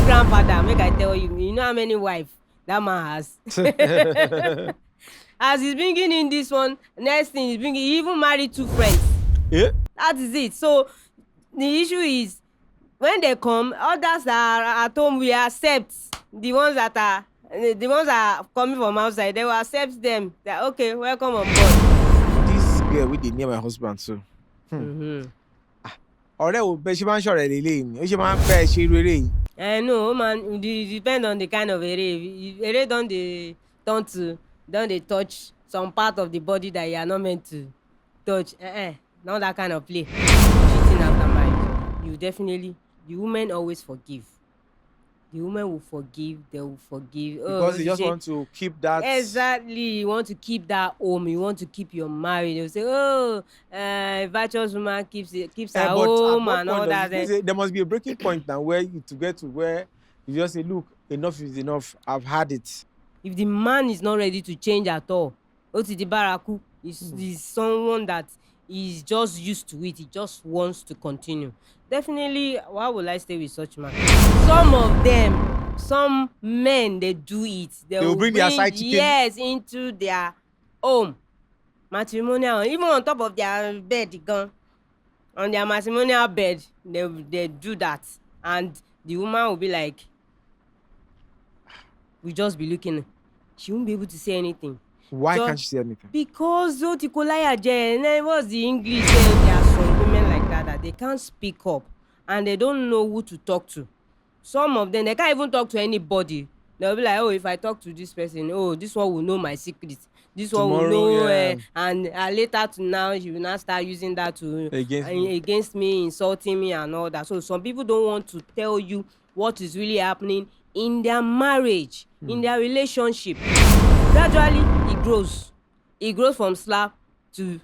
grandfather, make I tell you, you know how many wives that man has. As he's bringing in this one, next thing he's bringing, he even married 2 friends. Yeah. That is it. So the issue is when they come, others that are at home, we accept the ones that are coming from outside. They will accept them. That okay, welcome on board. This girl with the near my husband too. Ọ̀rẹ́ ò bẹ ṣe máa ń ṣọ̀rẹ́ lélẹ́yìn ni ó ṣe máa ń bẹ ṣe rere yìí. No man, it depend on the kind of ere don dey touch some part of the body that you are not meant to touch. Not that kind of play. Cheating after marriage, you definitely, the women always forgive. The women will forgive, they will forgive. Because they just want to keep that. Exactly. You want to keep that home. You want to keep your marriage. They'll say, virtuous woman keeps her home and all that. There must be a breaking point now where you to get to where you just say, look, enough is enough. I've had it. If the man is not ready to change at all, the baraku is someone that is just used to it. He just wants to continue. Definitely, why would I stay with such man? Some men, they do it. They will bring their side chicken. Yes, into their home. Matrimonial, even on top of their bed, on their matrimonial bed, they do that. And the woman will be like, we just be looking. She won't be able to say anything. Why can't she say anything? Because what's the English? There are some women like that they can't speak up and they don't know who to talk to. Some of them, they can't even talk to anybody. They'll be like, oh, if I talk to this person, oh, this one will know my secrets. This one will know, and later to now, she will now start using that to against me, insulting me and all that. So some people don't want to tell you what is really happening in their marriage, in their relationship. Gradually, it grows. It grows from slap to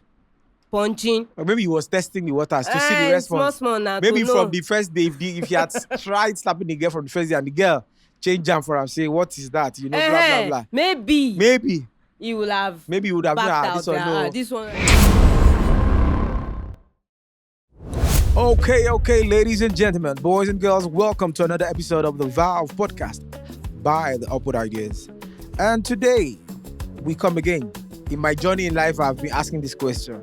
punching. Or maybe he was testing the waters to see the response. Small now, maybe from the first day, if he had tried slapping the girl from the first day and the girl changed jam for him, say, what is that? You know, blah, blah, blah. Maybe. He would have. Maybe he would have backed this one. No. This one. Okay, ladies and gentlemen, boys and girls, welcome to another episode of the Valve Podcast by the Upward Ideas. And today, we come again. In my journey in life, I've been asking this question.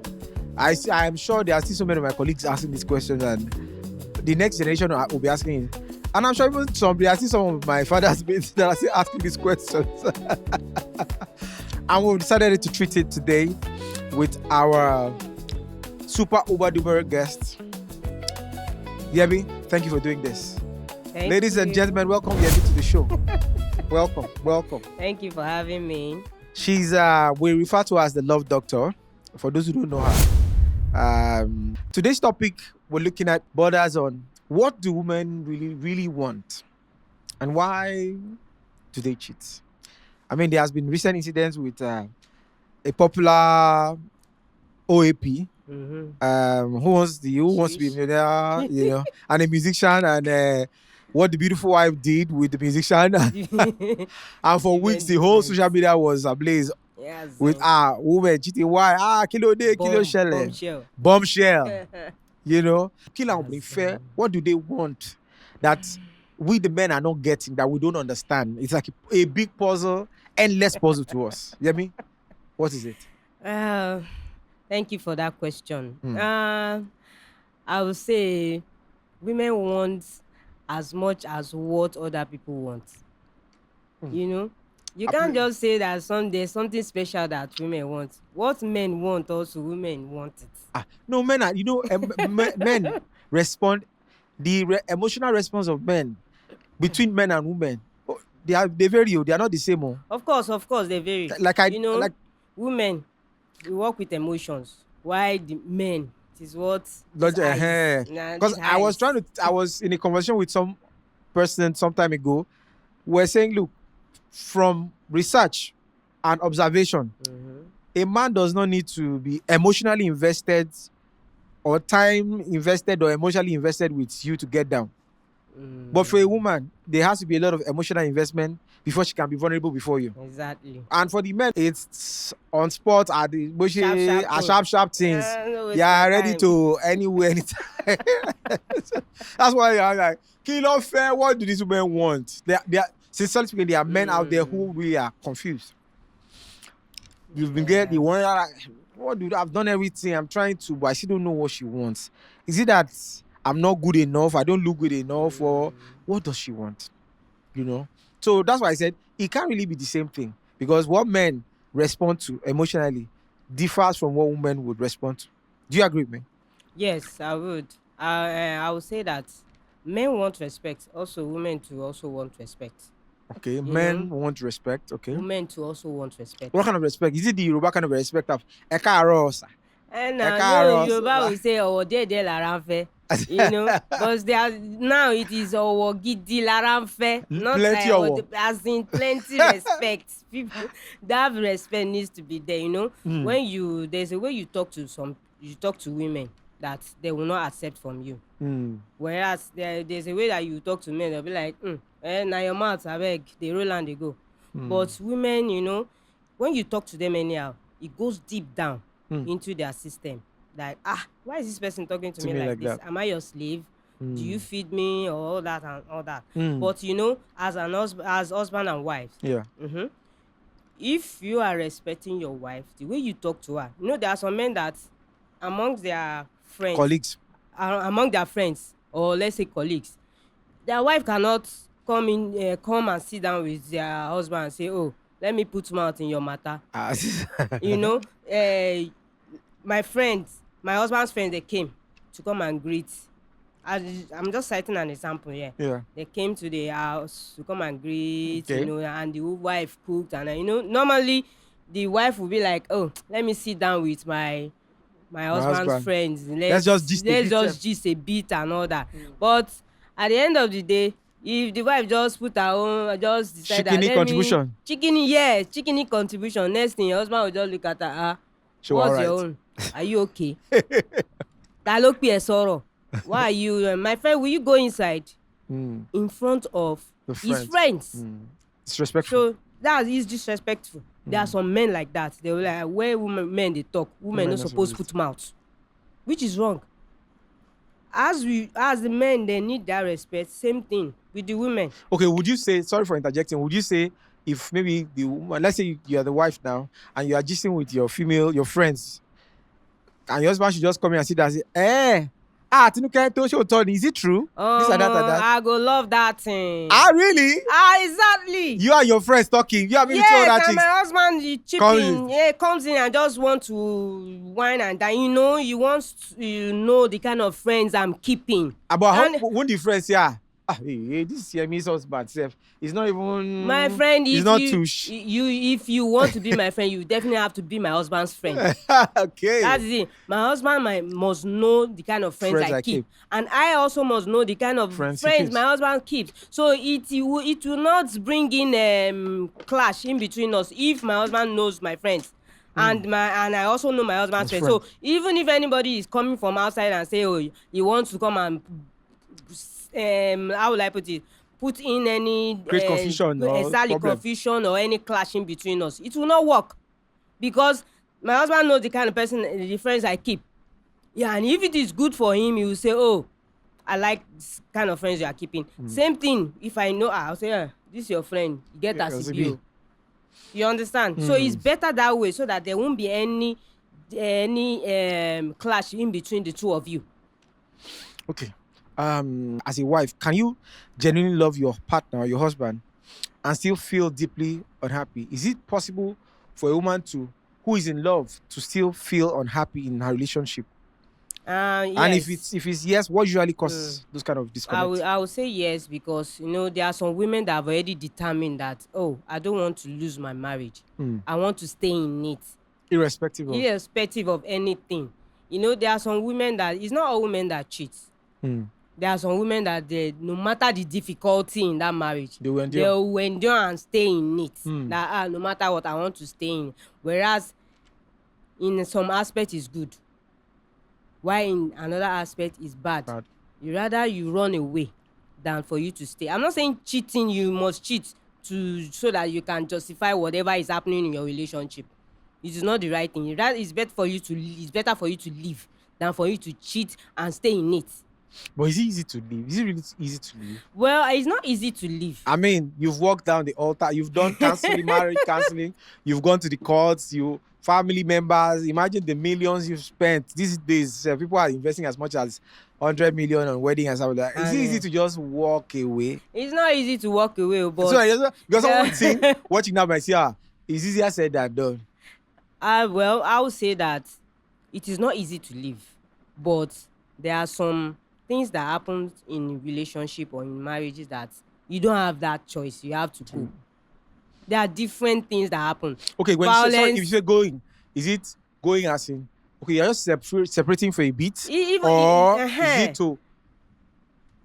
I am sure there are still so many of my colleagues asking this question, and the next generation will be asking it. And I'm sure even there are still some of my father's mates that are still asking these questions. And we've decided to treat it today with our super uber duper guest. Yemi, thank you for doing this. Ladies and gentlemen, welcome Yemi to the show. Welcome. Thank you for having me. She's we refer to her as the love doctor, for those who don't know her. Today's topic, we're looking at borders on what do women really want and why do they cheat. I mean, there has been recent incidents with a popular OAP, who wants to be a millionaire, you know, and a musician, and what the beautiful wife did with the musician. And for weeks, the whole social media was ablaze with women cheating. Why? Kilo shell. Bombshell. You know, fair. What do they want that we the men are not getting, that we don't understand? It's like a big puzzle, endless puzzle to us. You know me? What is it? Thank you for that question. I would say women want as much as what other people want. You know, you can't just say that there's something special that women want. What men want also, women want it. No, men are, men respond, emotional response of men between men and women, they vary. They are not the same. Of course, they vary. Women, we work with emotions. Why the men? It is what. Because I was in a conversation with some person some time ago. We're saying, look, from research and observation, a man does not need to be emotionally invested or time invested or emotionally invested with you to get down. But for a woman, there has to be a lot of emotional investment before she can be vulnerable before you. Exactly. And for the men, it's on spot at the sharp things. No waste They are my ready time. to anywhere, anytime. That's why I'm like, kill fair. What do these women want? They are sincerely speaking, there are men out there who really are confused. You've been getting the one like, what do I've done everything? I'm trying to, but I still don't know what she wants. Is it that I'm not good enough? I don't look good enough, or what does she want? You know? So that's why I said it can't really be the same thing, because what men respond to emotionally differs from what women would respond to. Do you agree with me? Yes, I would. I would say that men want respect. Also, women to also want respect. Okay, You men know, want respect. Okay, women to also want respect. what kind of respect? Is it the Yoruba kind of respect of Ekaros? And no, Ekaros. Yoruba will say, "Oh, there, laranfe." You know, but now it is "Oh, gidi laranfe," not Plenty of work. as in plenty respect. People, that respect needs to be there. You know, when there's a way you talk to women that they will not accept from you. Whereas there's a way that you talk to men, they'll be like, now your mouth, I beg, they roll and they go. But women, you know, when you talk to them anyhow, it goes deep down into their system. Like, why is this person talking to me like this? that. Am I your slave? Do you feed me, or all that and all that? Mm. But you know, as husband and wife, Yeah. if you are respecting your wife, the way you talk to her, you know, there are some men that among their friends, Colleagues. among their friends, or let's say colleagues, their wife cannot come and sit down with their husband and say, "Oh, let me put mouth in your matter." You know, my husband's friends, they came to come and greet. I'm just citing an example here. Yeah. They came to the house to come and greet, Okay. you know, and the wife cooked, and you know, normally the wife will be like, "Oh, let me sit down with my husband's husband. friends. Let's just gist a bit and all that." But at the end of the day, if the wife just put her own, just decide that contribution. Chickeny contribution. Next thing, your husband will just look at her. What's your own? Are you okay? Ta ló pè ẹ́ sọ̀rọ̀? Why are you, my friend? Will you go inside in front of his friends? Disrespectful. So that is disrespectful. There are some men like that. They will like, where men they talk, women not supposed to put mouth, which is wrong. As the men, they need that respect. Same thing with the women. Okay, would you say, sorry for interjecting, would you say if maybe the woman, let's say you are the wife now and you are gisting with your friends, and your husband should just come in and sit down and say, is it true? This and that and that. I go love that thing. Really? Exactly. You and your friends talking. You have maybe yes, that and my husband comes in and just want to whine and dine. You know, you want to know the kind of friends I'm keeping. About when the friends say, this is Yemi's husband self. It's not even my friend. If you want to be my friend, you definitely have to be my husband's friend. Okay. That's it. My husband must know the kind of friends I keep. And I also must know the kind of friends my husband keeps. So it will not bring in clash in between us if my husband knows my friends. And I also know my husband's friends. So even if anybody is coming from outside and say, "Oh, he wants to come and how will I put it? Put in any confusion or any clash in between us," it will not work, because my husband knows the kind of person, the friends I keep. Yeah, and if it is good for him, he will say, "Oh, I like this kind of friends you are keeping." Same thing, if I know, I'll say, "This is your friend, you get as you." You understand? So it's better that way, so that there won't be any clash in between the two of you. Okay. As a wife, can you genuinely love your partner or your husband and still feel deeply unhappy? Is it possible for a woman who is in love to still feel unhappy in her relationship? Yes. And if it's yes, what usually causes those kind of disconnects? I would say yes, because you know, there are some women that have already determined that, "Oh, I don't want to lose my marriage. I want to stay in it, irrespective of anything." You know, there are some women that, it's not all women that cheat. There are some women that no matter the difficulty in that marriage, they will endure and stay in it. That no matter what, I want to stay in. Whereas in some aspect is good, while in another aspect is bad. You rather you run away than for you to stay. I'm not saying cheating, you must cheat so that you can justify whatever is happening in your relationship. It is not the right thing. That is better for you to it's better for you to leave than for you to cheat and stay in it. But is it easy to leave? Is it really easy to leave? Well, it's not easy to leave. I mean, you've walked down the altar, you've done counseling, marriage counseling, you've gone to the courts, you family members. Imagine the millions you've spent. These days, people are investing as much as 100 million on wedding and stuff like that. Is it easy to just walk away? It's not easy to walk away, but So because someone saying watching now might say, it's easier said than done. Well, I would say that it is not easy to leave, but there are some things that happen in relationship or in marriages that you don't have that choice. You have to go. There are different things that happen. Okay, when Violence, if you say going, is it going as in okay, you're just separating for a bit, or is it to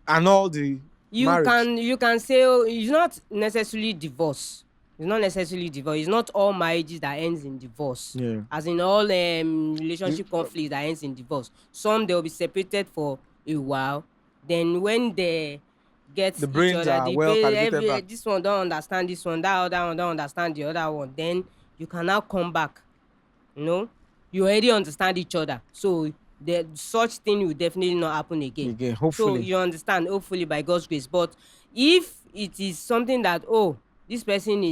annul the marriage? You can say it's not necessarily divorce. It's not necessarily divorce. It's not all marriages that ends in divorce. Yeah. As in all relationship conflicts that ends in divorce. Some they'll be separated for a while. Then when they get The brains each other, are well calibrated back. this one don't understand this one, that other one don't understand the other one. Then you can now come back. You already understand each other. So such thing will definitely not happen again. Hopefully. So you understand, hopefully by God's grace. But if it is something that this person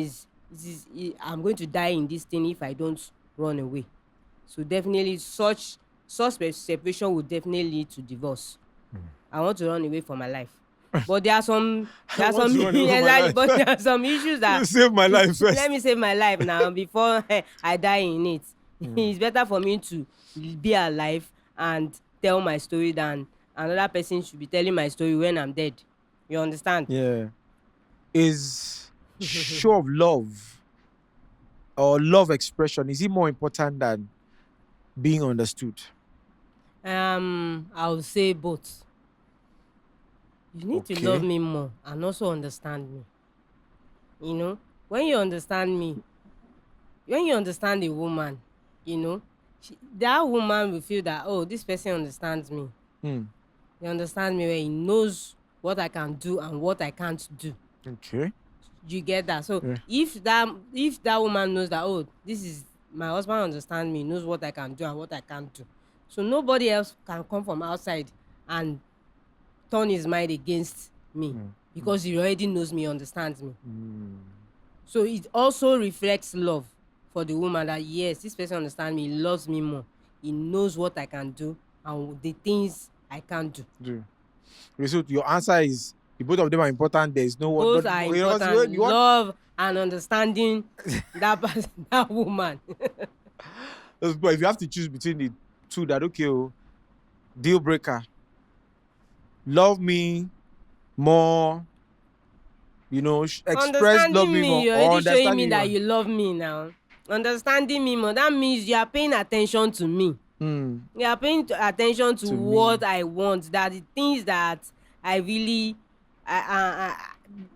I'm going to die in this thing if I don't run away. So definitely such separation would definitely lead to divorce. I want to run away from my life. But there are some issues that save my life first. Let me save my life now before I die in it. It's better for me to be alive and tell my story than another person should be telling my story when I'm dead. You understand? Yeah. Is show of love or love expression, is it more important than being understood? I would say both. You need to love me more and also understand me. When you understand me, when you understand a woman, that woman will feel that, this person understands me. He understands me where he knows what I can do and what I can't do. Okay. You get that? So if that woman knows that, this is my husband understands me, knows what I can do and what I can't do. So nobody else can come from outside and turn his mind against me because he already knows me, understands me. So it also reflects love for the woman that yes, this person understands me, he loves me more. He knows what I can do and the things I can't do. Okay, so your answer is the both of them are important. There is no one. Both are important. Love and understanding that person, that woman. But if you have to choose between the two, that deal breaker. Love me more, express love me more. You're already showing me that you love me now. Understanding me more, that means you are paying attention to me. You are paying attention to what I want, that the things that I really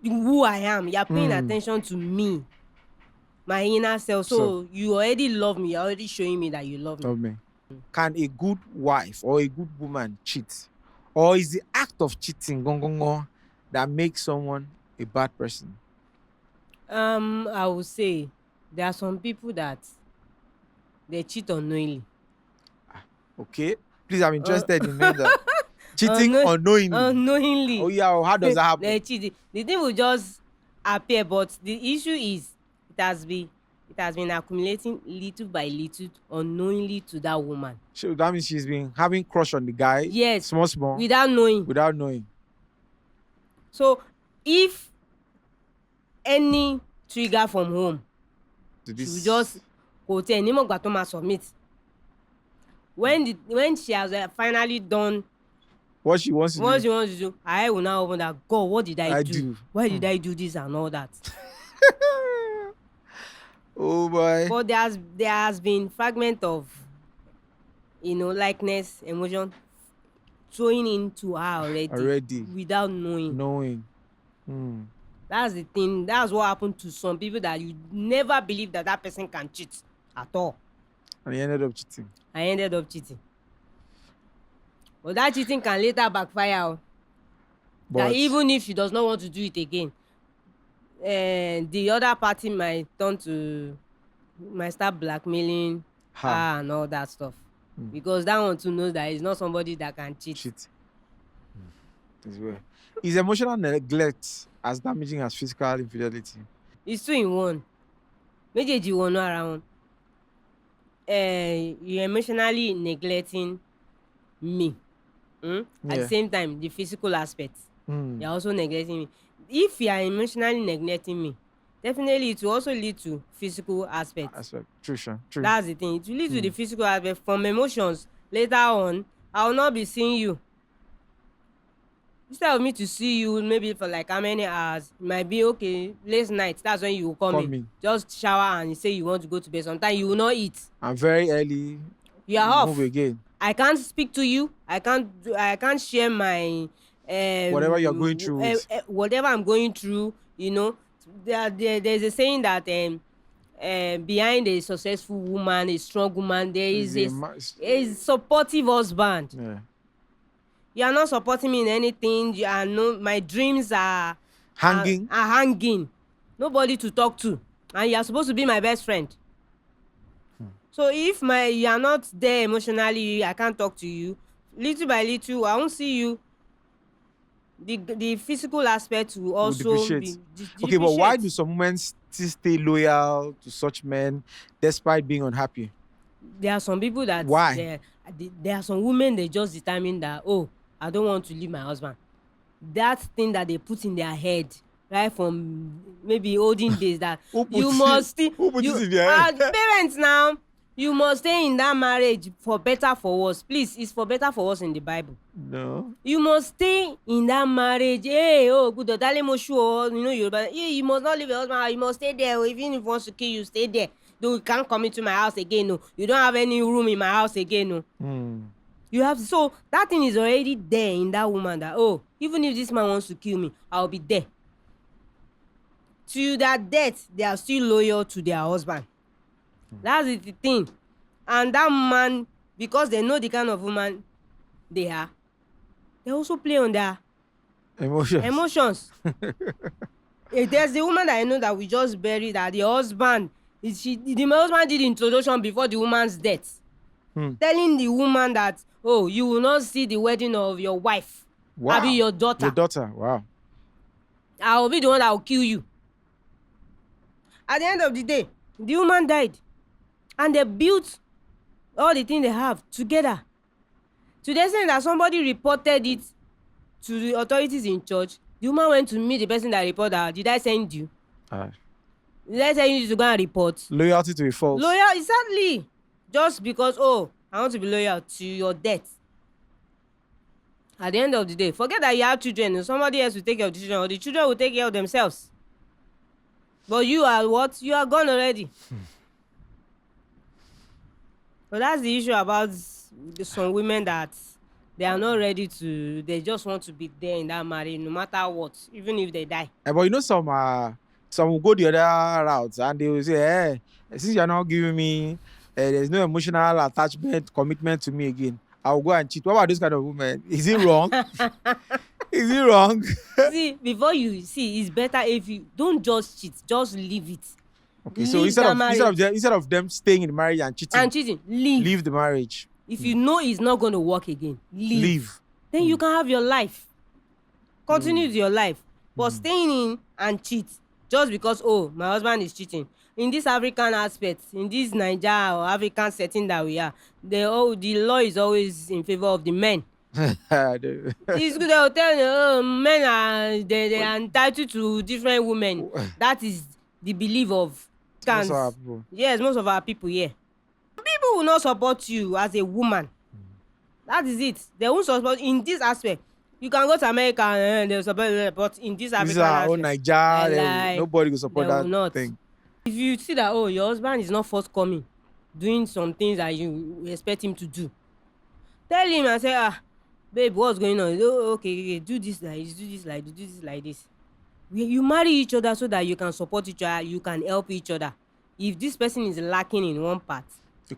who I am. You are paying attention to me, my inner self. So you already love me. You're already showing me that you love me. Can a good wife or a good woman cheat? Or is the act of cheating that makes someone a bad person? I would say there are some people that they cheat unknowingly. Okay. Please, I'm interested in knowing that. Cheating unknowingly. Unknowingly. Oh yeah, how does that happen? They cheat. The thing will just appear, but the issue is it has been accumulating little by little unknowingly to that woman. So that means she's been having crush on the guy. Yes. Small. Without knowing. Without knowing. So if any trigger from home, she will just go to any more submit. When she has finally done what she wants to do, I will now open that. God, what did I do? Why did I do this and all that? Oh boy. But there has been fragment of likeness, emotion throwing into her already without knowing. That's the thing. That's what happened to some people, that you never believe that person can cheat at all. And he ended up cheating. But that cheating can later backfire. That But even if she does not want to do it again, the other party might start blackmailing her her and all that stuff. Because that one too knows that it's not somebody that can cheat. cheat as well. Is emotional neglect as damaging as physical infidelity? It's 2 in 1. Méjèèjì wọnú ara wọn. You're emotionally neglecting me. At the Yeah. same time, the physical aspect. You're also neglecting me. If you are emotionally neglecting me, definitely it will also lead to physical aspects. True, sure. True. That's the thing. It will lead to the physical aspect. From emotions, later on, I will not be seeing you. Instead of me to see you maybe for like how many hours, it might be okay, late night, that's when you will come in. Just shower and you say you want to go to bed. Sometimes you will not eat. And very early, you are off. move again. I can't speak to you. I can't share my whatever you're going through with. whatever I'm going through, you know. There's a saying that behind a successful woman, a strong woman, there is a supportive husband. Yeah. You are not supporting me in anything. You are my dreams are hanging. Are hanging. Nobody to talk to, and you are supposed to be my best friend. So if you are not there emotionally, I can't talk to you. Little by little, I won't see you. The physical aspect will also be okay, but why do some women still stay loyal to such men despite being unhappy? There are some people that why there are some women, they just determine that, oh, I don't want to leave my husband. That thing that they put in their head right from maybe olden days, that you must stay. Who put it in their head? Parents now, you must stay in that marriage for better for worse. Please, it's for better for worse in the Bible. No. You must stay in that marriage. Hey, oh, good. You know, you must not leave your husband. You must stay there. Even if he wants to kill you, stay there. Though you can't come into my house again. No, you don't have any room in my house again. No. You have, so that thing is already there in that woman, that, oh, even if this man wants to kill me, I'll be there. To that death, they are still loyal to their husband. That's the thing. And that man, because they know the kind of woman they are, they also play on their emotions. There's the woman that I know that we just buried, that the husband, the husband did the introduction before the woman's death. Telling the woman that, oh, you will not see the wedding of your wife. Wow. I'll be your daughter. Your daughter, wow. I will be the one that will kill you. At the end of the day, the woman died. And they built all the things they have together. To the extent that somebody reported it to the authorities in church. The woman went to meet the person that reported her. Did I send you? Did I send you to go and report? Loyalty to a fault. Loyal, exactly. Just because, oh, I want to be loyal to your death. At the end of the day, forget that you have children and somebody else will take care of the children, or the children will take care of themselves. But you are what? You are gone already. But that's the issue about some women, that they are not ready to, they just want to be there in that marriage no matter what, even if they die. But you know, some will go the other route and they will say, hey, since you're not giving me, there's no emotional attachment, commitment to me again, I'll go and cheat. What about this kind of woman? Is it wrong? Is it wrong? See, before you see, it's better if you don't just cheat, just leave it. Okay, so instead of them staying in the marriage and cheating, leave the marriage. If you know it's not going to work again, leave. Then you can have your life. Continue with your life. But staying in and cheat just because, oh, my husband is cheating. In this African aspect, in this Nigeria or African setting that we are, the law is always in favor of the men. It's good. They'll tell you, oh, men they are entitled to different women. That is the belief of most of our people. Yes, most of our people here. People will not support you as a woman. That is it. They won't support in this aspect. You can go to America and they'll support you, but in this African aspect, own Nigeria, nobody will support that thing. If you see that, oh, your husband is not forthcoming, doing some things that you expect him to do, tell him and say, babe, what's going on? Oh, okay, do this like this, do this like this. You marry each other so that you can support each other, you can help each other. If this person is lacking in one part,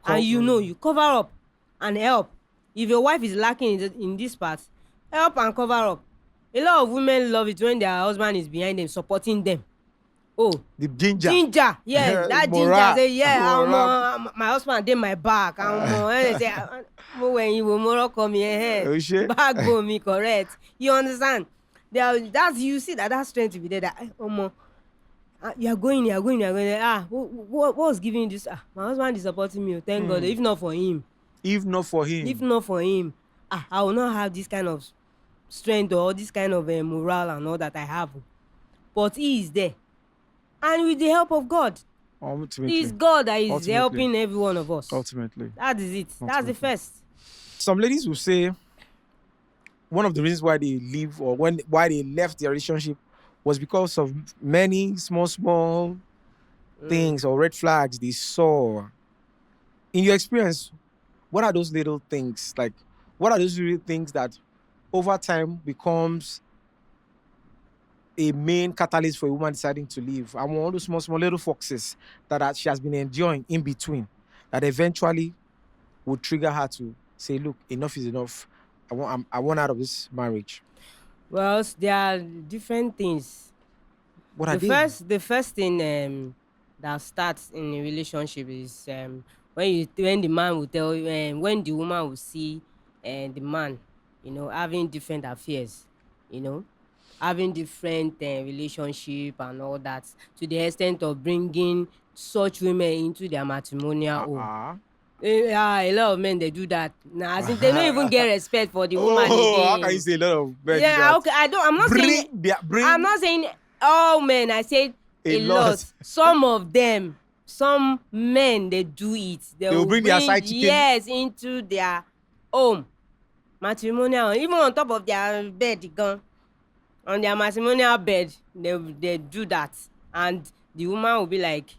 and you cover up and help. If your wife is lacking in this part, help and cover up. A lot of women love it when their husband is behind them, supporting them. Oh, The ginger. ginger, yes, that ginger. Moral. Say, yeah, Moral. my husband did my back. And they say, when you will more come here, Oh, shit. backbone me correct. You understand? That's you see that strength to be there. That you are going. What was giving you this? My husband is supporting me. Thank God. If not for him, If not for him, I will not have this kind of strength or this kind of morale and all that I have. But he is there, and with the help of God, ultimately. it's God that is Ultimately. helping every one of us. Ultimately. That is it. That's the Ultimately. first. Some ladies will say one of the reasons why they leave or why they left their relationship was because of many small things or red flags they saw. In your experience, what are those little things? Like, what are those little things that over time becomes a main catalyst for a woman deciding to leave? And all those small little foxes that she has been enjoying in between that eventually would trigger her to say, look, enough is enough. I want out of this marriage. Well, there are different things. What are they? The first thing that starts in a relationship is when the man will tell you, when the woman will see the man, having different affairs, having different relationship and all that, to the extent of bringing such women into their matrimonial home. A lot of men, they do that. Nah, as in, they don't even get respect for the woman again. How can you say a lot of men do Yeah, that? okay. I'm not saying all men. I said A a lot. lot. Some of them, some men, they do it. They will bring their side chicken. Yes, into their home, matrimonial, even on top of their bed, on their matrimonial bed, they do that, and the woman will be like,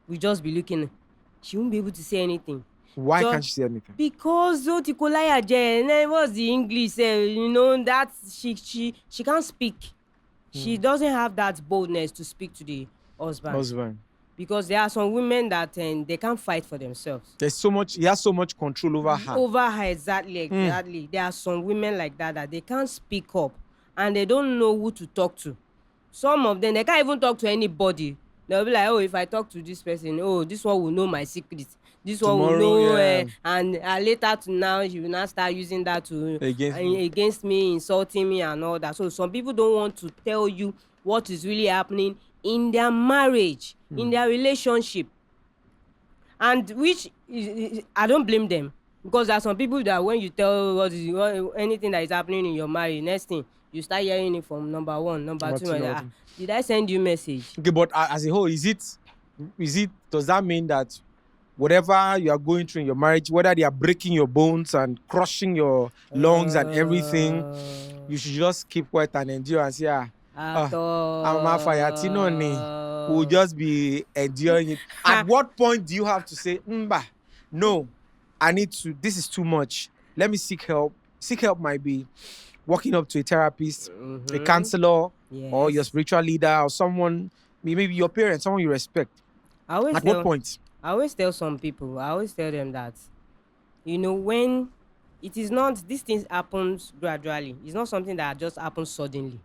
we just be looking. She won't be able to say anything. Why can't she say anything? Because what's the English? That she can't speak. She doesn't have that boldness to speak to the husband. Because there are some women that they can't fight for themselves. He has so much control over her. Over her, exactly. There are some women like that they can't speak up, and they don't know who to talk to. Some of them, they can't even talk to anybody. They'll be like, oh, if I talk to this person, oh, this one will know my secret. This one will know, and later to now, she will not start using that to against me, insulting me and all that. So some people don't want to tell you what is really happening in their marriage, in their relationship. And which I don't blame them, because there are some people that when you tell anything that is happening in your marriage, next thing you start hearing it from number one, number two, and did I send you message? Okay, but as a whole, does that mean that whatever you are going through in your marriage, whether they are breaking your bones and crushing your lungs and everything, you should just keep quiet and endure and say, we'll just be enduring it. At what point do you have to say, no, this is too much. Let me seek help. Seek help might be walking up to a therapist, a counselor, or your spiritual leader, or someone, maybe your parents, someone you respect. What point? I always tell some people, I always tell them that, when it is not, these things happens gradually. It's not something that just happens suddenly.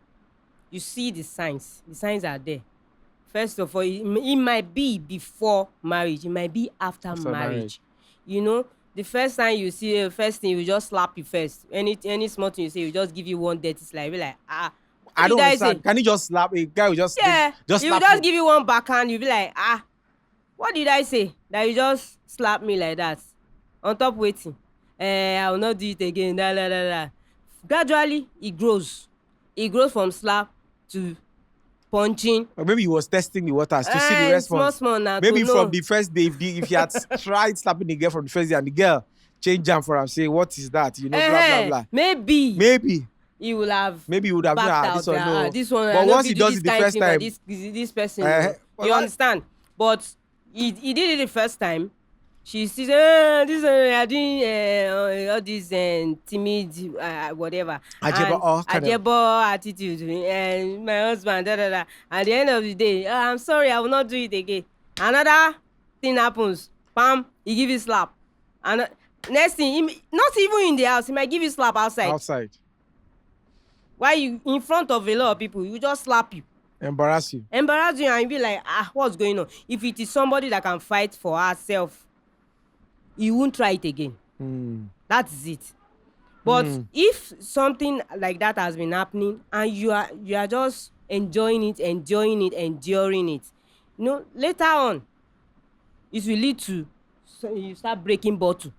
You see the signs. The signs are there. First of all, it might be before marriage. It might be after marriage. The first time you see the first thing, you just slap you first. Any small thing you say, you just give you one dirty slap. Be like, I don't understand. Can you just slap a guy? Who just slap you. Give you one backhand. You be like, what did I say? That you just slap me like that. On top waiting. I will not do it again. Gradually, it grows. It grows from slap to punching. Or maybe he was testing the waters to see the response. Small now, maybe from the first day, if he had tried slapping the girl from the first day and the girl changed jam for him, say, what is that? Blah, blah, blah. Maybe. He would have backed out. This one, no. This one, but once he does it the first time, this person, you understand? But he did it the first time. She says, this are doing all this timid, whatever. Ajebo attitude. And my husband, At the end of the day, I'm sorry, I will not do it again. Another thing happens. Bam, he give you slap. And next thing, not even in the house, he might give you slap outside. Why you in front of a lot of people, you just slap you, Embarrass you. embarrass you, and you be like, what's going on? If it is somebody that can fight for herself, you won't try it again. That is it. But if something like that has been happening and you are just enjoying it, enduring it, later on it will lead to you start breaking bottle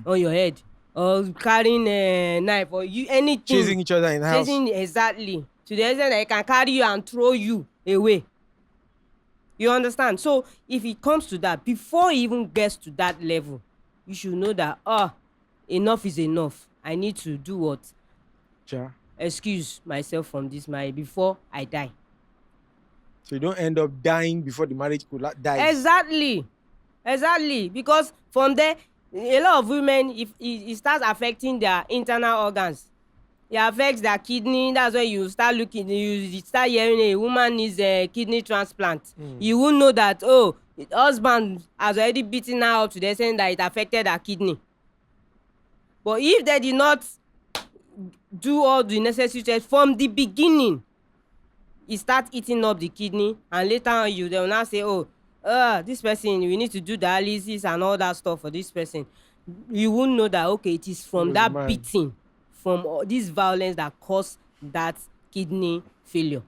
on your head, or carrying a knife, or anything, Chasing each other in the house. Exactly, to the extent that it can carry you and throw you away. You understand? So if it comes to that, before it even gets to that level, you should know that enough is enough. I need to do what? Sure. Excuse myself from this marriage before I die. So you don't end up dying before the marriage could die. Exactly. Because from there, a lot of women, if it starts affecting their internal organs, it affects their kidney. That's why you start hearing a woman needs a kidney transplant. You won't know that, the husband has already beaten her up to the extent that it affected her kidney. But if they did not do all the necessary tests from the beginning, it starts eating up the kidney, and later on they will now say, this person, we need to do dialysis and all that stuff for this person. You won't know that, okay, it is from that beating, from this violence that caused that kidney failure.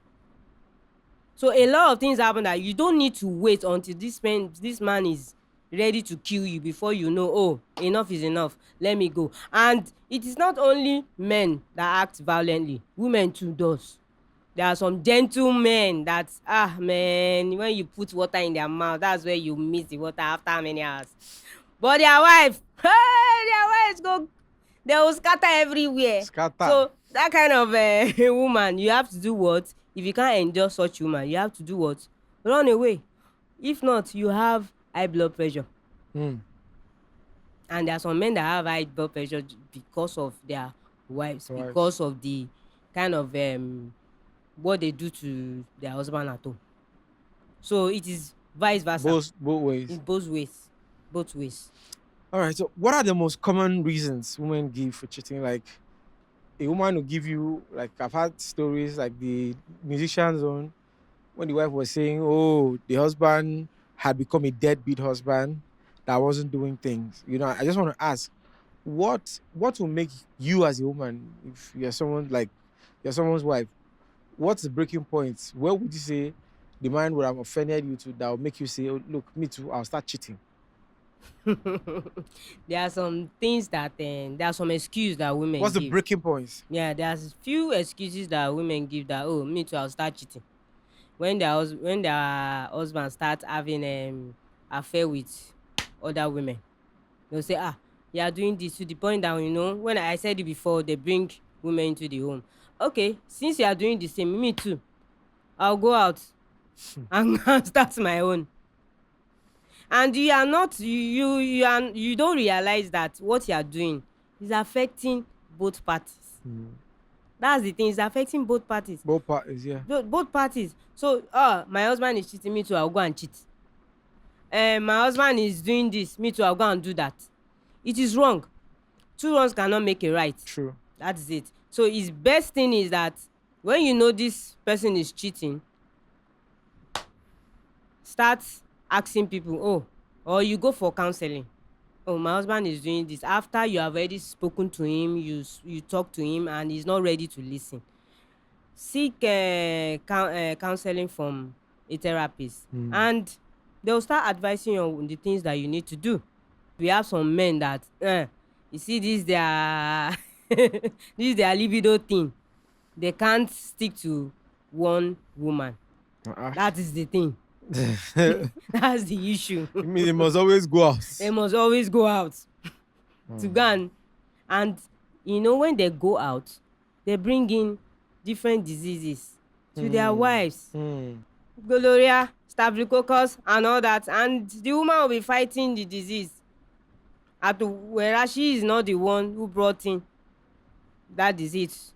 So a lot of things happen that you don't need to wait until this man is ready to kill you before you know, enough is enough, let me go. And it is not only men that act violently, women too does. There are some gentlemen that, man, when you put water in their mouth, that's where you miss the water after how many hours. But their wives they will scatter everywhere. So that kind of woman, you have to do what? If you can't endure such woman, you have to do what? Run away. If not, you have high blood pressure. And there are some men that have high blood pressure because of their wives. Because of the kind of what they do to their husband at home. So it is vice versa. Both ways. In both ways. All right. So what are the most common reasons women give for cheating? Like, a woman will give you, like, I've had stories like the musician's own, when the wife was saying, the husband had become a deadbeat husband that wasn't doing things. I just want to ask, what will make you as a woman, if you're someone's wife, what's the breaking point? Where would you say the man would have offended you to that will make you say, look, me too, I'll start cheating? There are some things that there are some excuses that women What's give. the breaking points? Yeah, there's few excuses that women give that, me too, I'll start cheating. When their husband starts having affair with other women, they'll say, you are doing this, to the point that, when I said it before, they bring women into the home. Okay, since you are doing the same, me too, I'll go out and start my own. And you are not, you don't realize that what you are doing is affecting both parties. That's the thing, it's affecting both parties. Both parties, yeah. Both parties. So, my husband is cheating, me too, I'll go and cheat. My husband is doing this, me too, I'll go and do that. It is wrong. Two wrongs cannot make a right. True. That is it. So his best thing is that when you know this person is cheating, start asking people, or you go for counseling. My husband is doing this. After you have already spoken to him, you talk to him and he's not ready to listen, seek counseling from a therapist, and they'll start advising you on the things that you need to do. We have some men that you see this their this their libido thing, they can't stick to one woman. That is the thing. That's the issue. You mean they must always go out? They must always go out to go and when they go out, they bring in different diseases to their wives. Gonorrhea, staphylococcus and all that, and the woman will be fighting the disease, whereas she is not the one who brought in that disease.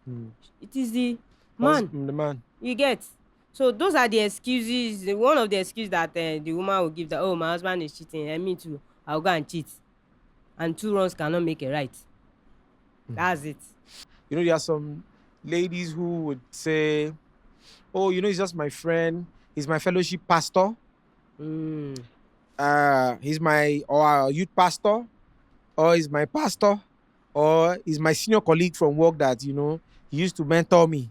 It is the man. The man. You get? So those are the excuses. One of the excuses that the woman will give, that my husband is cheating, and me too, I'll go and cheat. And two wrongs cannot make a right. That's it. There are some ladies who would say, "Oh, he's just my friend. He's my fellowship pastor. Mm. He's my or youth pastor, or he's my pastor, or he's my senior colleague from work that he used to mentor me."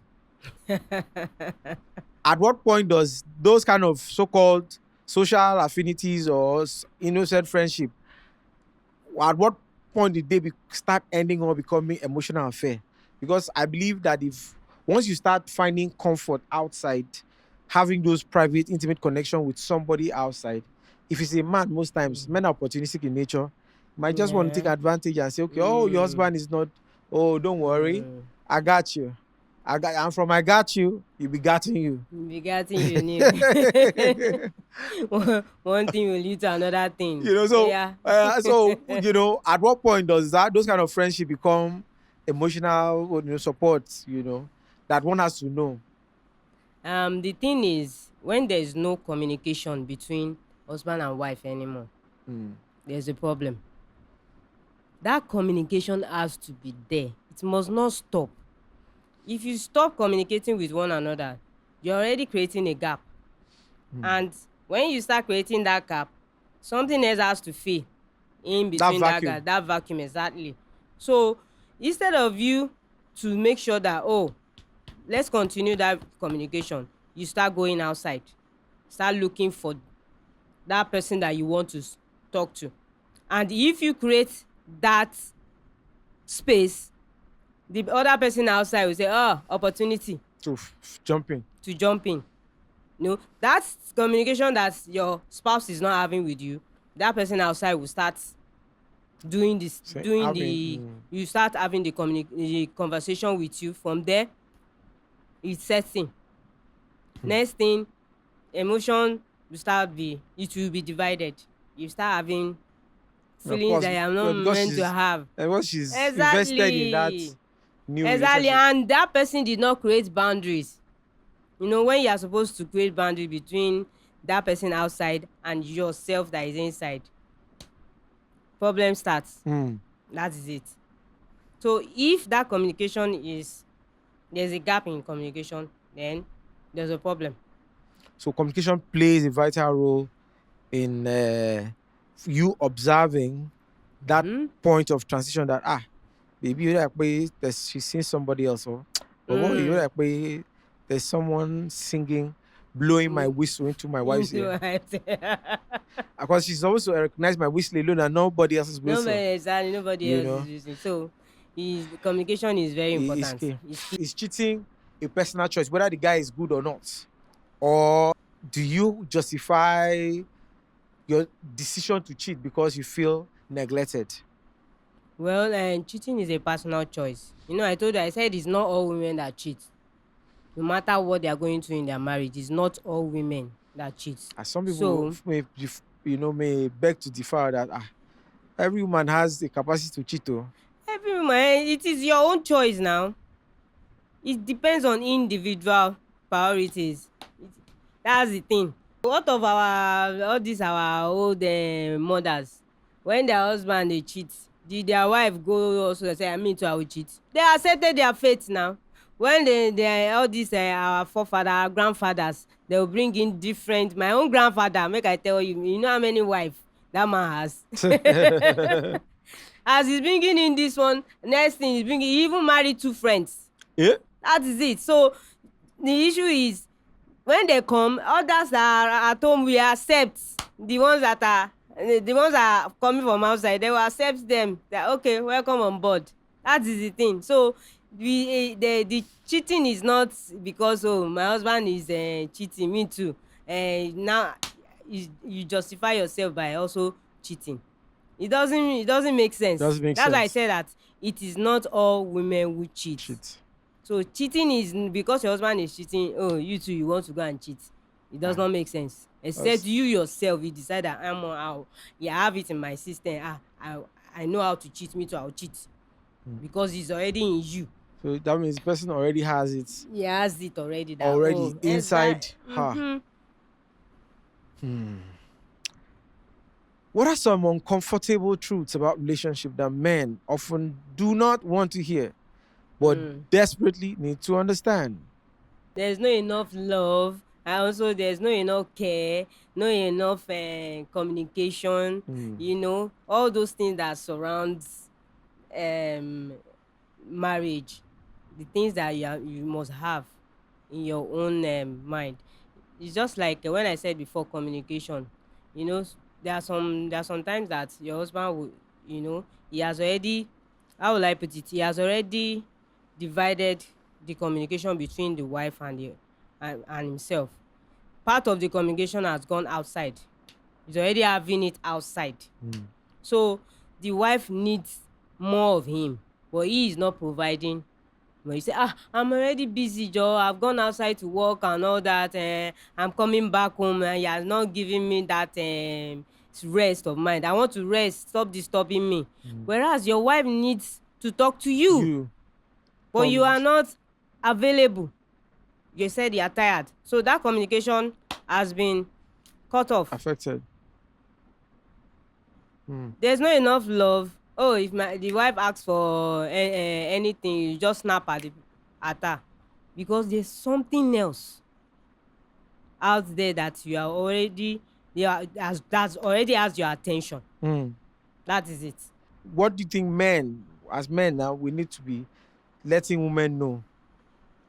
At what point does those kind of so-called social affinities or innocent friendship, at what point did they start ending or becoming emotional affair? Because I believe that if once you start finding comfort outside, having those private, intimate connection with somebody outside, if it's a man, most times men are opportunistic in nature, might just want to Yeah. take advantage and say, okay, oh, your husband is not, oh, don't worry, I got you. I'm from I got you, you be getting you. Be getting unique. One thing will lead to another thing. So Yeah. at what point does those kind of friendship become emotional, support, that one has to know? The thing is, when there is no communication between husband and wife anymore, there's a problem. That communication has to be there. It must not stop. If you stop communicating with one another, you're already creating a gap. And when you start creating that gap, something else has to fill in between that vacuum. gap, that vacuum, exactly. So instead of you to make sure that, oh, let's continue that communication, you start going outside, start looking for that person that you want to talk to. And if you create that space, the other person outside will say, oh, opportunity To jump in. to jump in. That's communication that your spouse is not having with you. That person outside will start doing this, you start having the conversation with you. From there, it sets in. Next thing, emotion it will be divided. You start having feelings that I'm not meant to have. And once she's invested in that new relationship. And that person did not create boundaries. When you are supposed to create boundaries between that person outside and yourself that is inside, problem starts. That is it. So if that there's a gap in communication, then there's a problem. So communication plays a vital role in you observing that point of transition that baby, she's seeing somebody else, or there's someone singing, blowing my whistle into my wife's ear. Because she's also recognized my whistle alone and nobody else's whistle. Nobody else is using. So communication is very important. Is cheating a personal choice, whether the guy is good or not? Or do you justify your decision to cheat because you feel neglected? Well, cheating is a personal choice. I said it's not all women that cheat. No matter what they are going through in their marriage, it's not all women that cheat. As some people may beg to differ that every woman has the capacity to cheat. Every woman, it is your own choice now. It depends on individual priorities. That's the thing. What of all these our old mothers, when their husband they cheat, did their wife go also say, I will cheat? They accepted their fate now. When they all these our forefathers, our grandfathers, they will bring in different. My own grandfather, make I tell you, you know how many wives that man has. As he's bringing in this one, next thing he even married 2 friends. Yeah. That is it. So the issue is, when they come, others that are at home, we accept the ones that are coming from outside. They will accept them. That okay, welcome on board. That is the thing. So the cheating is not because my husband is cheating me too. Now you justify yourself by also cheating. It doesn't make sense. That's why I say that it is not all women who cheat. So cheating is because your husband is cheating. Oh, you too, you want to go and cheat. It does not make sense. Except you yourself, you decide that I have it in my system. I know how to cheat. Me too, I'll cheat because it's already in you. So that means the person already has it. He has it already. Inside her. What are some uncomfortable truths about relationship that men often do not want to hear, but desperately need to understand. There's not enough love, and also there's not enough care, not enough communication. All those things that surrounds um marriage, the things that you must have in your own mind. It's just like when I said before, communication. There are sometimes that your husband will, he has already, how will I put it, he has already divided the communication between the wife and himself. Part of the communication has gone outside. He's already having it outside. So the wife needs more of him, but he is not providing. When you say, I'm already busy, Joe, I've gone outside to work and all that, I'm coming back home and he has not given me that rest of mind. I want to rest, stop disturbing me. Whereas your wife needs to talk to you, but you are not available. You said you are tired. So that communication has been cut off. Affected. There's not enough love. Oh, if the wife asks for anything, you just snap at her, because there's something else out there that that's already has your attention. That is it. What do you think as men now, we need to be letting women know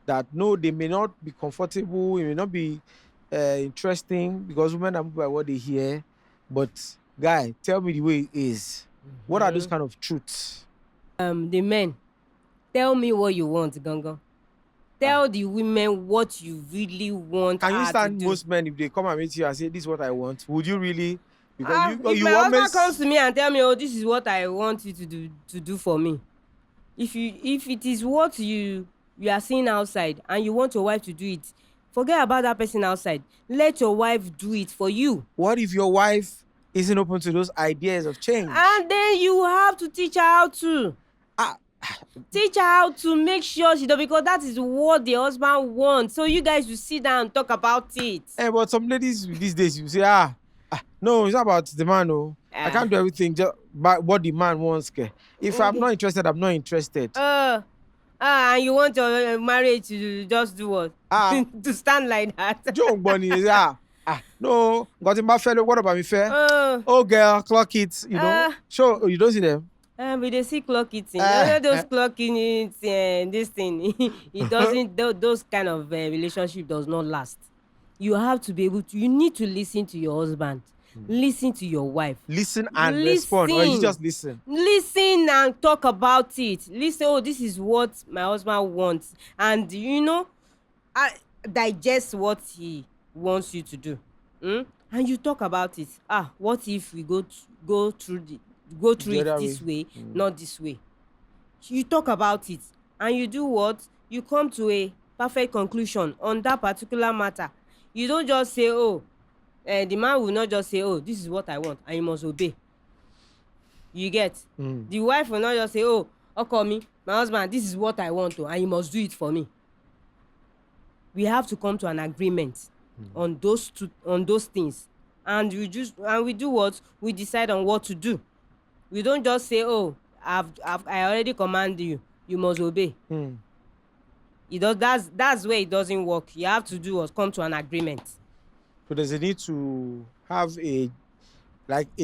that no, they may not be comfortable, it may not be interesting, because women are moved by what they hear, but guy, tell me the way it is. What are those kind of truths? The men, tell me what you want, Gangan. Tell the women what you really want. Can you her stand to do. most men, if they come and meet you and say, this is what I want, would you really? Because If my husband comes to me and tell me, oh, this is what I want you to do for me. If it is what you are seeing outside and you want your wife to do it, forget about that person outside. Let your wife do it for you. What if your wife isn't open to those ideas of change? And then you have to teach her how to. Teach her how to make sure she does, because that is what the husband wants. So you guys will sit down and talk about it. But some ladies these days, you say, no, it's not about the man. No, I can't do everything just by what the man wants. If I'm not interested, I'm not interested. And you want your marriage to just do what? To stand like that. Joe Bunny is no, got my fellow. What about me fair? Oh girl, clock it. Sure, you don't see them. But they see clock it. Those clocking it, this thing. It doesn't. Those kind of relationship does not last. You have to be able to. You need to listen to your husband. Listen to your wife. Listen and respond, or you just listen. Listen and talk about it. Listen. Oh, this is what my husband wants, and digest what he wants you to do. And you talk about it. What if we go through it this way, not this way? You talk about it, and you do what? You come to a perfect conclusion on that particular matter. You don't just say, the man will not just say, this is what I want, and you must obey. You get? The wife will not just say, call me, my husband, this is what I want to, and you must do it for me. We have to come to an agreement on those things, and we do what? We decide on what to do. We don't just say, I already command you, you must obey. That's where it doesn't work. You have to do what? Come to an agreement. So there's a need to have a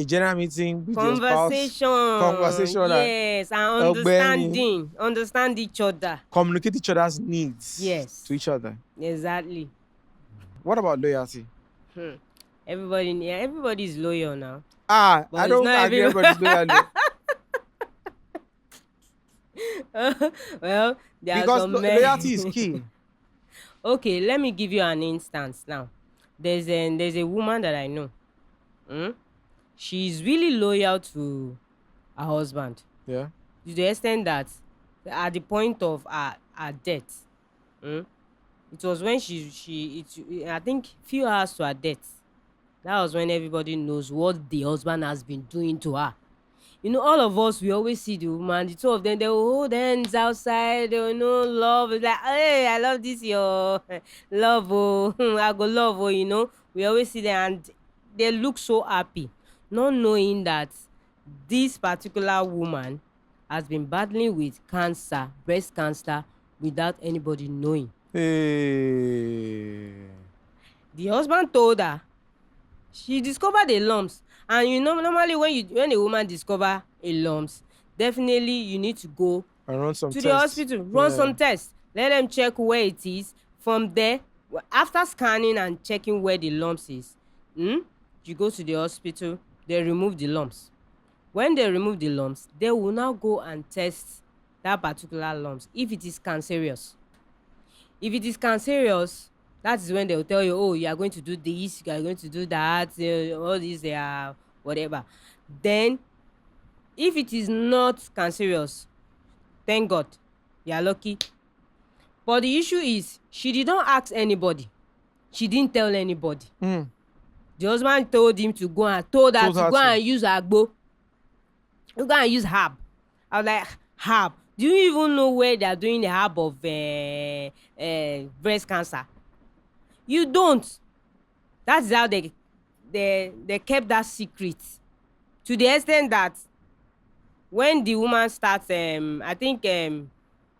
general meeting with conversation. Yes, and understand each other. Communicate each other's needs. Yes. To each other. Exactly. What about loyalty? Everybody is loyal now. I don't agree everybody's loyal. Well, because loyalty is key. Okay, let me give you an instance now. There's a woman that I know. She's really loyal to her husband. Yeah. To the extent that at the point of her death, it was when I think few hours to her death. That was when everybody knows what the husband has been doing to her. All of us, we always see the woman, the two of them, they will hold hands outside, they will know love. It's like, hey, I love this, your love, I go love, We always see them, and they look so happy, not knowing that this particular woman has been battling with cancer, breast cancer, without anybody knowing. Hey. The husband told her. She discovered a lumps, and normally when a woman discover a lumps, definitely you need to go And run some to the tests. hospital, run Yeah. some tests, let them check where it is. From there, after scanning and checking where the lumps is, you go to the hospital, they remove the lumps. When they remove the lumps, they will now go and test that particular lumps if it is cancerous. If it is cancerous, that is when they will tell you, oh, you are going to do this, you are going to do that, all these, they are whatever. Then, if it is not cancerous, thank God, you are lucky. But the issue is, she did not ask anybody. She didn't tell anybody. Mm. The husband told him to go and told her Told to her go to. and use agbo. You go and use herb. I was like, herb? Do you even know where they are doing the herb of breast cancer? You don't. That's how they kept that secret, to the extent that when the woman starts, I think the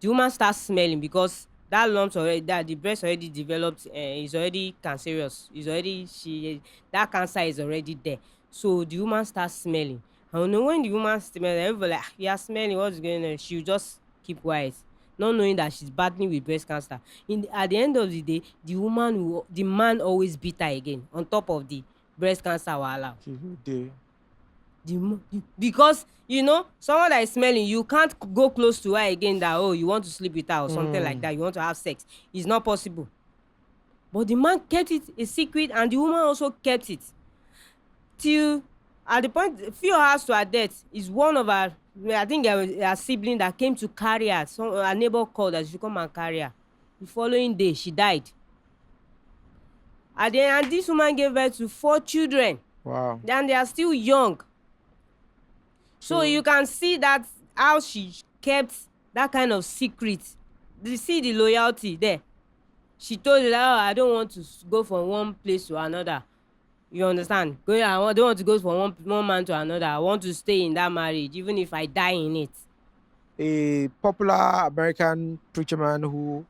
woman starts smelling, because that lumps already, that the breast already developed, is already cancerous. Is already she that cancer is already there. So the woman starts smelling. I don't know, when the woman smells, everybody like, you are smelling. What's going on? She'll just keep quiet, not knowing that she's battling with breast cancer. At the end of the day, the man always beat her again on top of the breast cancer wahala. She go there. Because someone that is smelling, you can't go close to her again, that, oh, you want to sleep with her or something like that, you want to have sex. It's not possible. But the man kept it a secret, and the woman also kept it till, at the point, a few hours to her death, is one of her, I think, her sibling that came to carry her. Her neighbor called that she should come and carry her. The following day, she died. And this woman gave birth to 4 children. Wow. And they are still young. So you can see that how she kept that kind of secret. You see the loyalty there. She told you that, oh, I don't want to go from one place to another. You understand? I don't want to go from one man to another. I want to stay in that marriage, even if I die in it. A popular American preacher man who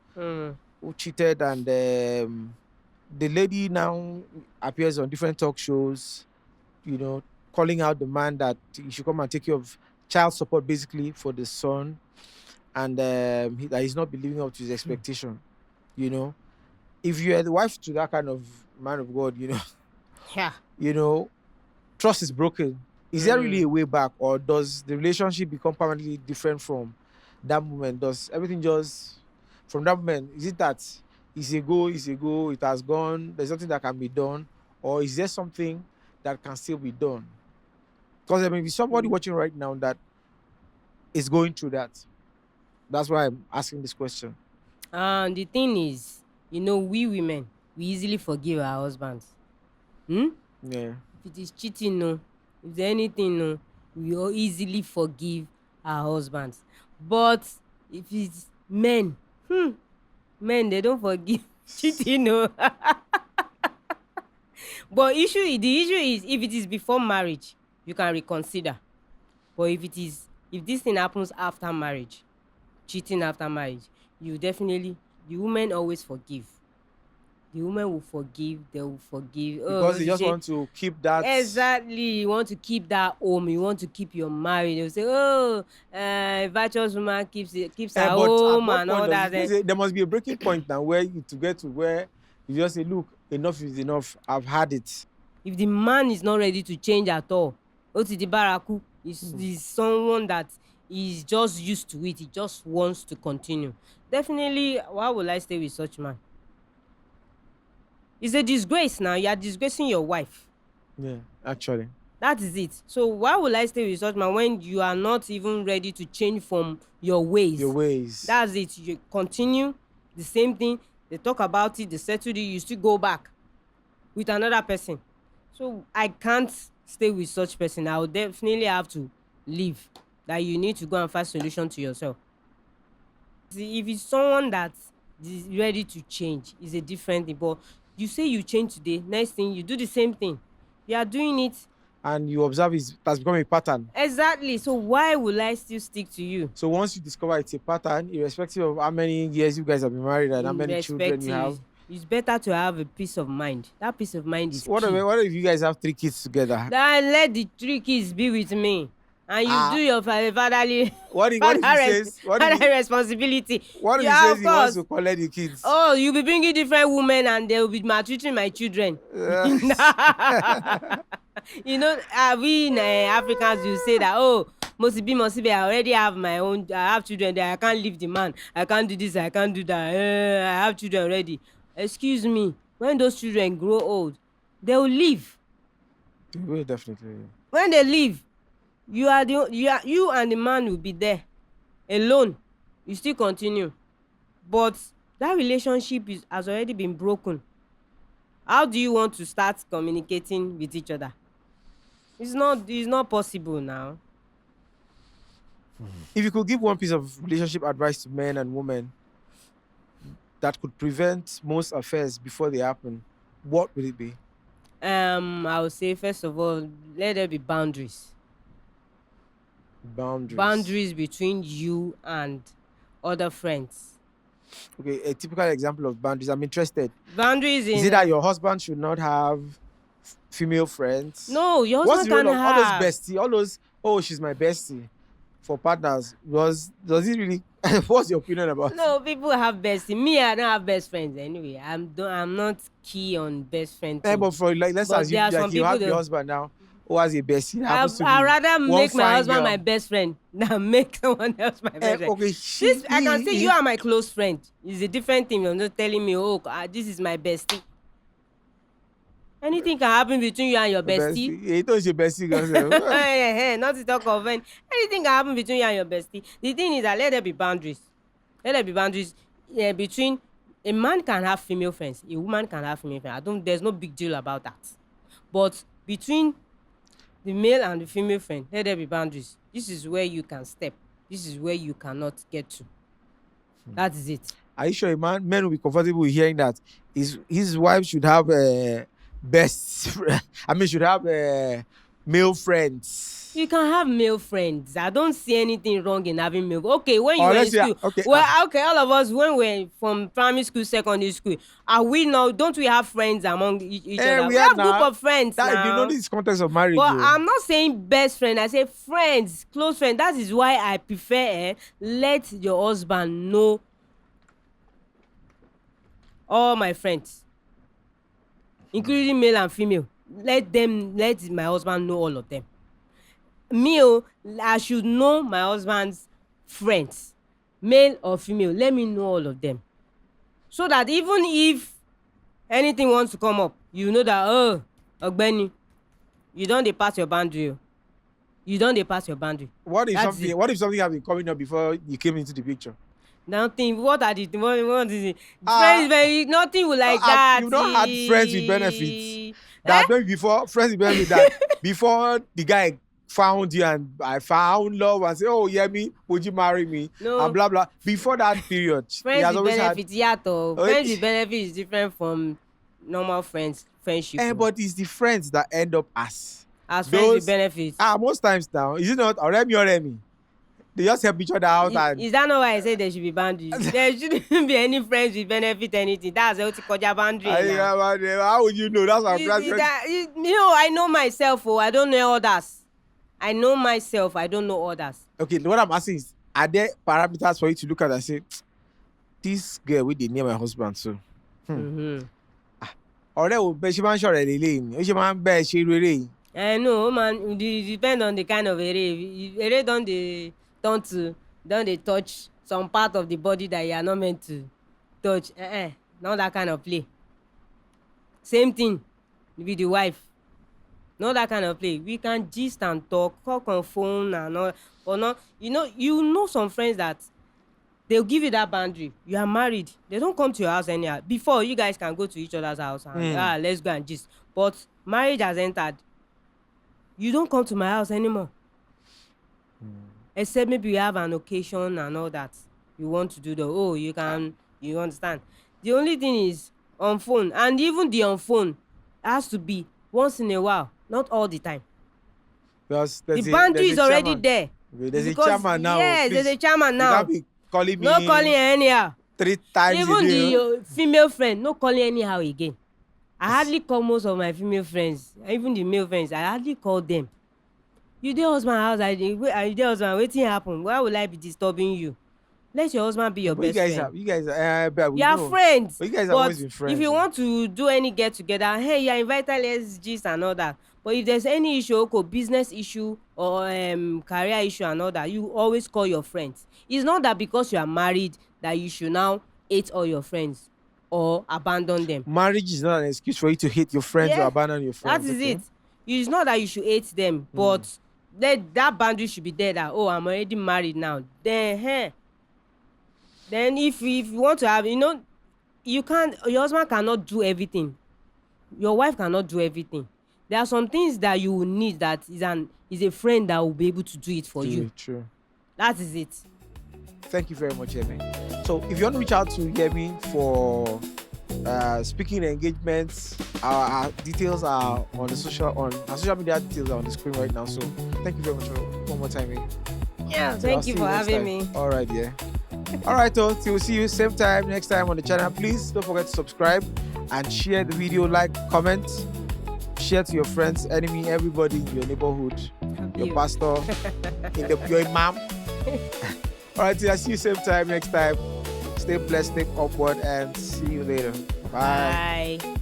cheated, and the lady now appears on different talk shows, calling out the man that he should come and take care of child support, basically, for the son, and that he's not believing up to his expectation. If you are the wife to that kind of man of God, Yeah. Trust is broken. Is there really a way back, or does the relationship become permanently different from that moment? Does everything just, from that moment, is it that it's a go, it has gone, there's nothing that can be done, or is there something that can still be done? Because there may be somebody watching right now that is going through that. That's why I'm asking this question. The thing is, we women, we easily forgive our husbands. Yeah. If it is cheating, no. If there's anything, no, we all easily forgive our husbands. But if it's men, men, they don't forgive cheating, no. But the issue is, if it is before marriage, you can reconsider. But if this thing happens after marriage, cheating after marriage, the women always forgive. The women will forgive, they will forgive. Because they just want to keep that. Exactly. You want to keep that home. You want to keep your marriage. They'll say, oh, virtuous woman keeps her home and all that. There must be a breaking point now where you to get to where you just say, look, enough is enough. I've had it. If the man is not ready to change at all, Otiti Baraku is someone that is just used to it. He just wants to continue. Definitely, why would I stay with such man? It's a disgrace now. You are disgracing your wife. Yeah, actually. That is it. So why would I stay with such man when you are not even ready to change from your ways? Your ways. That's it. You continue the same thing. They talk about it. They settle it. You still go back with another person. So I can't stay with such person. I will definitely have to leave. That you need to go and find solution to yourself. See, if it's someone that is ready to change, it's a different thing. But you say you change today, next thing you do the same thing. You are doing it and you observe it has become a pattern. Exactly. So why will I still stick to you? So once you discover it's a pattern, irrespective of how many years you guys have been married and how many children you have, it's better to have a peace of mind. That peace of mind is so what key. if you guys have 3 kids together? Then let the 3 kids be with me, and you do your fatherly what if he says responsibility. What if he says he wants to collect the kids? Oh, you'll be bringing different women and they'll be maltreating my children. You know, we in Africans, you say that, oh, must be, I already have my own, I have children there, I can't leave the man, I can't do this, I can't do that, I have children already. Excuse me, when those children grow old, they will leave. They will definitely. When they leave, you and the man will be there alone. You still continue, but that relationship has already been broken. How do you want to start communicating with each other? It's not possible now. If you could give one piece of relationship advice to men and women that could prevent most affairs before they happen, what would it be? I would say, first of all, let there be boundaries. Boundaries between you and other friends. Okay, a typical example of boundaries. I'm interested. Boundaries is it that your husband should not have female friends? No, your husband can have. All those bestie, all those, oh, she's my bestie for partners. Does it really? What's your opinion about it? No, people have bestie. Me, I don't have best friends anyway. I'm not key on best friends. But for let's assume like you have your husband now who has a bestie. I'd rather make my husband my best friend than make someone else my best friend. Okay, I can say you are my close friend. It's a different thing. You're not telling me, oh, this is my bestie. Anything can happen between you and your bestie. Yeah, it was your bestie. Not to talk of anything can happen between you and your bestie. The thing is that let there be boundaries. Let there be boundaries between a man can have female friends, a woman can have female friends. There's no big deal about that. But between the male and the female friend, let there be boundaries. This is where you can step. This is where you cannot get to. That is it. Are you sure a man will be comfortable hearing that his wife should have should have male friends? You can have male friends. I don't see anything wrong in having male. Okay, when you were in school, all of us when we're from primary school, secondary school, don't we have friends among each other? We have a group of friends now. You know this context of marriage. But I'm not saying best friend. I say friends, close friends. That is why I prefer let your husband know all my friends, including male and female. Let my husband know all of them. Me, I should know my husband's friends, male or female. Let me know all of them, so that even if anything wants to come up, you know that Ogbeni, you don't pass your boundary. You don't pass your boundary. What if something has been coming up before you came into the picture? Nothing. What is it? Friends, nothing will like that. You don't have friends with benefits. That maybe before friends with benefits that before the guy found you and I found love and say, oh, Yemi, would you marry me? No. And blah blah. Before that period, friends with benefits, friends with benefits is different from normal friendship. But it's the friends that end up as friends with benefits. Most times now, is it not Oremi? They just help each other out. Is that not why I say there should be boundaries? There shouldn't be any friends with benefit anything. That's a boundary. How would you know? That's what I'm I know myself. I don't know others. I know myself. I don't know others. Okay, what I'm asking is, are there parameters for you to look at and say, this girl with the name my husband, so? Or she man sure Eleyinmi. She man be she really. No, man. It depends on the kind of ere don't they touch some part of the body that you are not meant to touch. Not that kind of play. Same thing with the wife. Not that kind of play. We can gist and talk on phone and all, or not. You know some friends that they'll give you that boundary. You are married. They don't come to your house anyhow. Before, you guys can go to each other's house and let's go and gist. But marriage has entered. You don't come to my house anymore. Except maybe you have an occasion and all that. You want to do you understand. The only thing is on phone, and even the on phone has to be once in a while, not all the time. Because The boundary is already there. There's Because, a chairman now. yes, there's a chairman You now. can't be calling me. No calling her anyhow. 3 times Even a day. the female friend, no calling anyhow again. I hardly call most of my female friends, even the male friends. I hardly call them. You dey husband house, I dey husband. Wetin happen? Why would I be disturbing you? Let your husband be your But best friend. you guys are, we You are know. friends. But you guys have But always been friends. if you want to do any get together, hey, you are invited, let's gist and all that. But if there's any issue, okay, business issue or career issue and all that, you always call your friends. It's not that because you are married that you should now hate all your friends or abandon them. Marriage is not an excuse for you to hate your friends or Yeah, abandon your friends. That is okay? it. It's not that you should hate them, but that boundary should be there that, oh, I'm already married now. Then if you want to have, you can't, your husband cannot do everything. Your wife cannot do everything. There are some things that you will need that is a friend that will be able to do it for you. True. That is it. Thank you very much, Yemi. So if you want to reach out to Yemi for speaking engagements, our details are on our social media details are on the screen right now. So thank you very much one more time. Yeah, So I'll thank see you for next having time. me. All right, yeah. All right, so we'll see you same time next time on the channel. Please don't forget to subscribe and share the video, like, comment, share to your friends, enemy, everybody in your neighborhood, your pastor, your imam. All right, so I'll see you same time next time. Stay blessed, stay upward, and see you later. Bye. Bye.